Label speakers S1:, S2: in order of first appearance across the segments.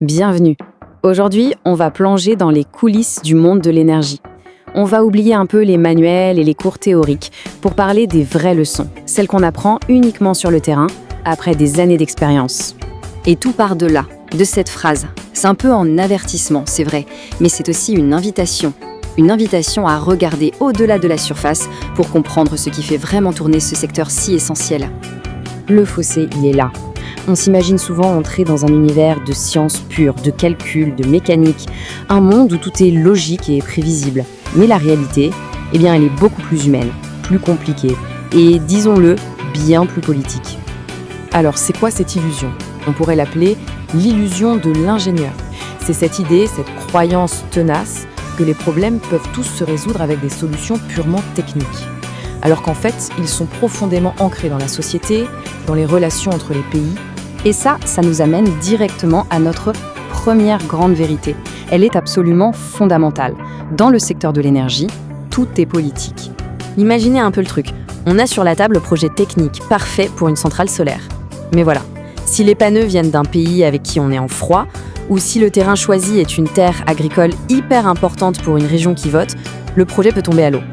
S1: Bienvenue. Aujourd'hui, on va plonger dans les coulisses du monde de l'énergie. On va oublier un peu les manuels et les cours théoriques pour parler des vraies leçons, celles qu'on apprend uniquement sur le terrain, après des années d'expérience.
S2: Et tout part de là, de cette phrase. C'est un peu en avertissement, c'est vrai, mais c'est aussi une invitation. Une invitation à regarder au-delà de la surface pour comprendre ce qui fait vraiment tourner ce secteur si essentiel.
S1: Le fossé, il est là. On s'imagine souvent entrer dans un univers de sciences pures, de calcul, de mécanique, un monde où tout est logique et prévisible. Mais la réalité, elle est beaucoup plus humaine, plus compliquée et, disons-le, bien plus politique. Alors, c'est quoi cette illusion ? On pourrait l'appeler l'illusion de l'ingénieur. C'est cette idée, cette croyance tenace que les problèmes peuvent tous se résoudre avec des solutions purement techniques. Alors qu'en fait, ils sont profondément ancrés dans la société, dans les relations entre les pays.
S2: Et ça nous amène directement à notre première grande vérité. Elle est absolument fondamentale. Dans le secteur de l'énergie, tout est politique. Imaginez un peu le truc. On a sur la table le projet technique parfait pour une centrale solaire. Mais voilà, si les panneaux viennent d'un pays avec qui on est en froid, ou si le terrain choisi est une terre agricole hyper importante pour une région qui vote, le projet peut tomber à l'eau.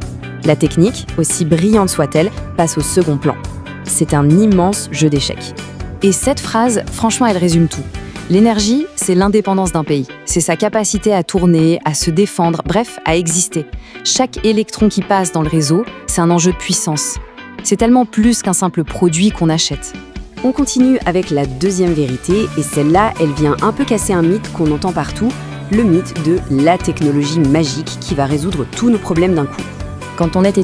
S2: La technique, aussi brillante soit-elle, passe au second plan. C'est un immense jeu d'échecs. Et cette phrase, franchement, elle résume tout. L'énergie, c'est l'indépendance d'un pays. C'est sa capacité à tourner, à se défendre, bref, à exister. Chaque électron qui passe dans le réseau, c'est un enjeu de puissance. C'est tellement plus qu'un simple produit qu'on achète. On continue avec la deuxième vérité, et celle-là, elle vient un peu casser un mythe qu'on entend partout, le mythe de la technologie magique qui va résoudre tous nos problèmes d'un coup. Quand on est étudiant,